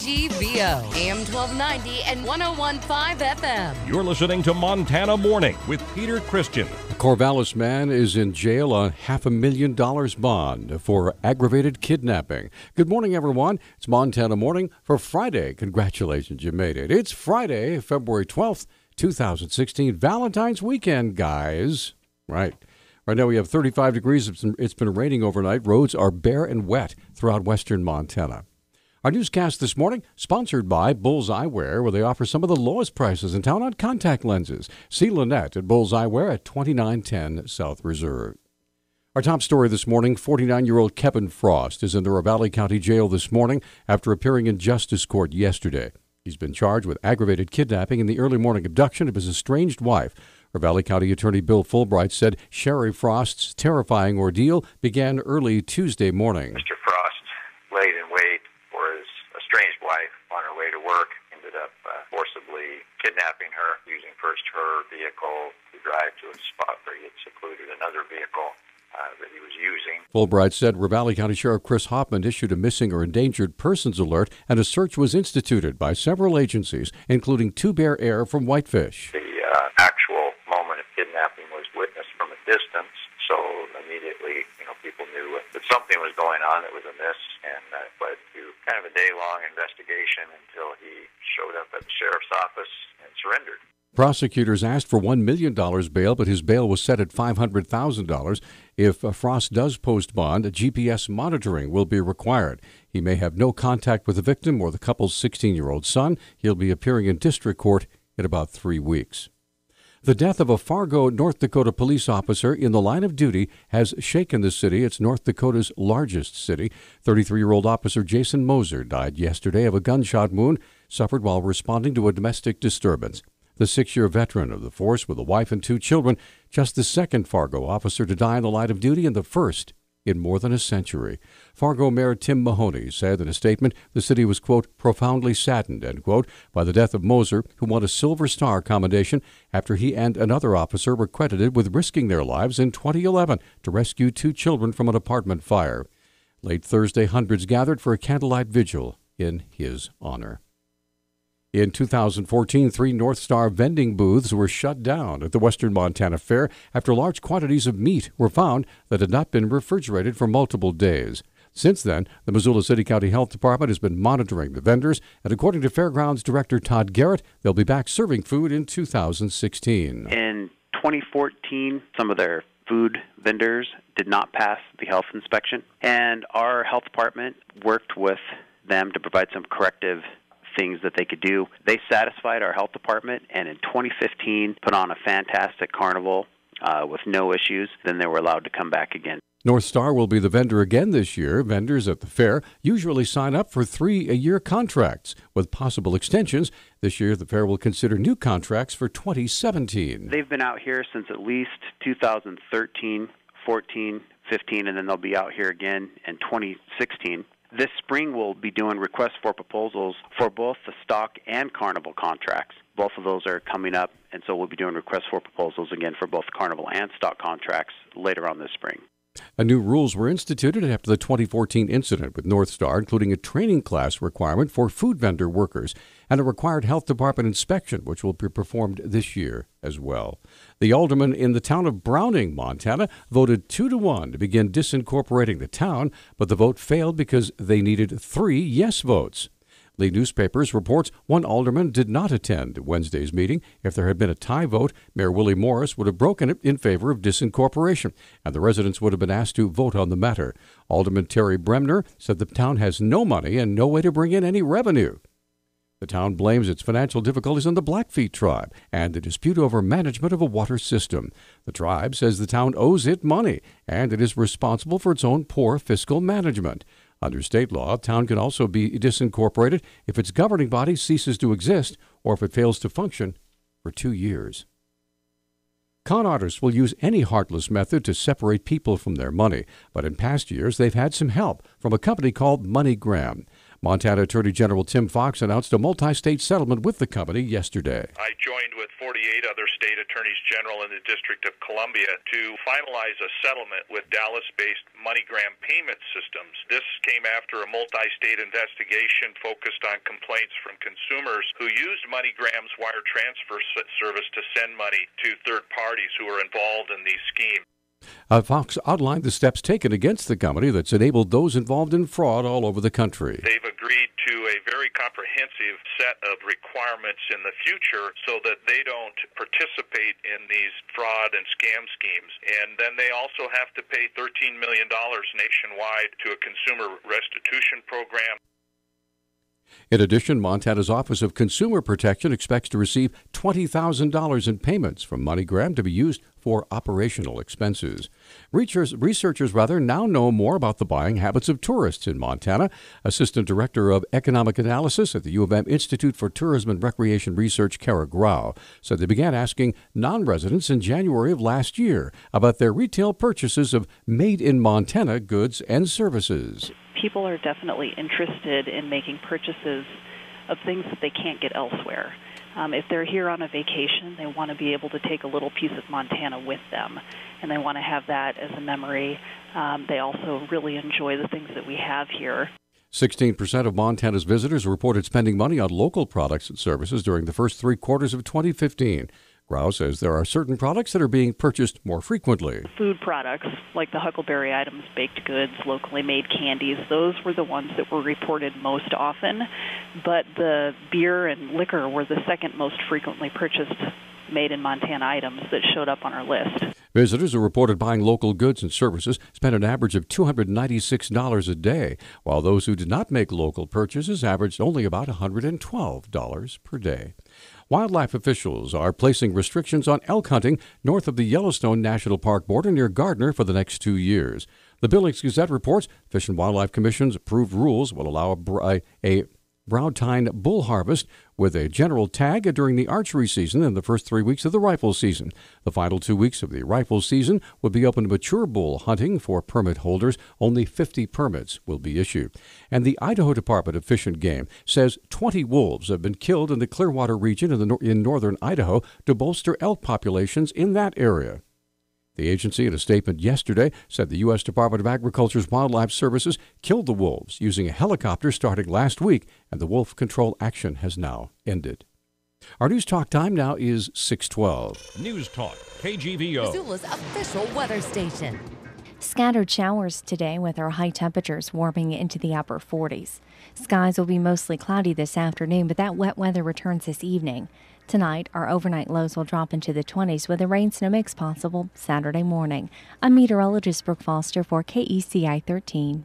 KGVO, AM 1290 and 101.5 FM. You're listening to Montana Morning with Peter Christian. A Corvallis man is in jail on $500,000 bond for aggravated kidnapping. Good morning, everyone. It's Montana Morning for Friday. Congratulations, you made it. It's Friday, February 12th, 2016, Valentine's weekend, guys. Right now we have 35 degrees. It's been raining overnight. Roads are bare and wet throughout western Montana. Our newscast this morning, sponsored by Bulls Eyewear, where they offer some of the lowest prices in town on contact lenses. See Lynette at Bulls Eyewear at 2910 South Reserve. Our top story this morning, 49-year-old Kevin Frost is in the Ravalli County Jail this morning after appearing in justice court yesterday. He's been charged with aggravated kidnapping and the early morning abduction of his estranged wife. Ravalli County Attorney Bill Fulbright said Sherry Frost's terrifying ordeal began early Tuesday morning. Mr. Frost laid in wait for his estranged wife on her way to work, ended up forcibly kidnapping her, using first her vehicle to drive to a spot where he had secluded another vehicle that he was using. Fulbright said Ravalli County Sheriff Chris Hoffman issued a missing or endangered persons alert, and a search was instituted by several agencies, including Two Bear Air from Whitefish. The actual moment of kidnapping was witnessed from a distance, so immediately, people knew that something was going on that was amiss, and that led to kind of a day-long investigation until he showed up at the sheriff's office and surrendered. Prosecutors asked for $1 million bail, but his bail was set at $500,000. If Frost does post bond, GPS monitoring will be required. He may have no contact with the victim or the couple's 16-year-old son. He'll be appearing in district court in about 3 weeks. The death of a Fargo, North Dakota police officer in the line of duty has shaken the city. It's North Dakota's largest city. 33-year-old officer Jason Moser died yesterday of a gunshot wound suffered while responding to a domestic disturbance. The 6-year veteran of the force with a wife and 2 children, just the second Fargo officer to die in the line of duty and the first in more than a century. Fargo Mayor Tim Mahoney said in a statement the city was, quote, profoundly saddened, end quote, by the death of Moser, who won a Silver Star commendation after he and another officer were credited with risking their lives in 2011 to rescue 2 children from an apartment fire. Late Thursday, hundreds gathered for a candlelight vigil in his honor. In 2014, 3 North Star vending booths were shut down at the Western Montana Fair after large quantities of meat were found that had not been refrigerated for multiple days. Since then, the Missoula City County Health Department has been monitoring the vendors, and according to Fairgrounds Director Todd Garrett, they'll be back serving food in 2016. In 2014, some of their food vendors did not pass the health inspection, and our health department worked with them to provide some corrective things that they could do. They satisfied our health department, and in 2015 put on a fantastic carnival with no issues. Then they were allowed to come back again. North Star will be the vendor again this year. Vendors at the fair usually sign up for 3-year contracts with possible extensions. This year, the fair will consider new contracts for 2017. They've been out here since at least 2013, 14, 15, and then they'll be out here again in 2016. This spring, we'll be doing requests for proposals for both the stock and carnival contracts. Both of those are coming up, and so we'll be doing requests for proposals again for both carnival and stock contracts later on this spring. New rules were instituted after the 2014 incident with North Star, including a training class requirement for food vendor workers and a required health department inspection, which will be performed this year as well. The aldermen in the town of Browning, Montana, voted 2-1 to begin disincorporating the town, but the vote failed because they needed 3 yes votes. Lee Newspapers reports one alderman did not attend Wednesday's meeting. If there had been a tie vote, Mayor Willie Morris would have broken it in favor of disincorporation, and the residents would have been asked to vote on the matter. Alderman Terry Bremner said the town has no money and no way to bring in any revenue. The town blames its financial difficulties on the Blackfeet tribe and the dispute over management of a water system. The tribe says the town owes it money, and it is responsible for its own poor fiscal management. Under state law, a town can also be disincorporated if its governing body ceases to exist or if it fails to function for 2 years. Con artists will use any heartless method to separate people from their money, but in past years they've had some help from a company called MoneyGram. Montana Attorney General Tim Fox announced a multi-state settlement with the company yesterday. I joined with 48 other state attorneys general in the District of Columbia to finalize a settlement with Dallas-based MoneyGram Payment Systems. This came after a multi-state investigation focused on complaints from consumers who used MoneyGram's wire transfer service to send money to third parties who were involved in these schemes. Fox outlined the steps taken against the company that's enabled those involved in fraud all over the country. They've agreed to a very comprehensive set of requirements in the future so that they don't participate in these fraud and scam schemes. And then they also have to pay $13 million nationwide to a consumer restitution program. In addition, Montana's Office of Consumer Protection expects to receive $20,000 in payments from MoneyGram to be used for operational expenses. Researchers now know more about the buying habits of tourists in Montana. Assistant Director of Economic Analysis at the U of M Institute for Tourism and Recreation Research, Kara Grau, said they began asking non-residents in January of last year about their retail purchases of made-in-Montana goods and services. People are definitely interested in making purchases of things that they can't get elsewhere. If they're here on a vacation, they want to be able to take a little piece of Montana with them, and they want to have that as a memory. They also really enjoy the things that we have here. 16% of Montana's visitors reported spending money on local products and services during the first 3 quarters of 2015. Grau says there are certain products that are being purchased more frequently. Food products, like the huckleberry items, baked goods, locally made candies, those were the ones that were reported most often. But the beer and liquor were the second most frequently purchased made-in-Montana items that showed up on our list. Visitors who reported buying local goods and services spent an average of $296 a day, while those who did not make local purchases averaged only about $112 per day. Wildlife officials are placing restrictions on elk hunting north of the Yellowstone National Park border near Gardner for the next 2 years. The Billings Gazette reports Fish and Wildlife Commission's approved rules will allow a brown-tine bull harvest with a general tag during the archery season and the first 3 weeks of the rifle season. The final 2 weeks of the rifle season will be open to mature bull hunting for permit holders. Only 50 permits will be issued. And the Idaho Department of Fish and Game says 20 wolves have been killed in the Clearwater region in northern Idaho to bolster elk populations in that area. The agency, in a statement yesterday, said the U.S. Department of Agriculture's Wildlife Services killed the wolves using a helicopter starting last week, and the wolf control action has now ended. Our News Talk time now is 6:12. News Talk, KGVO. Missoula's official weather station. Scattered showers today with our high temperatures warming into the upper 40s. Skies will be mostly cloudy this afternoon, but that wet weather returns this evening. Tonight, our overnight lows will drop into the 20s with a rain-snow mix possible Saturday morning. I'm meteorologist Brooke Foster for KECI 13.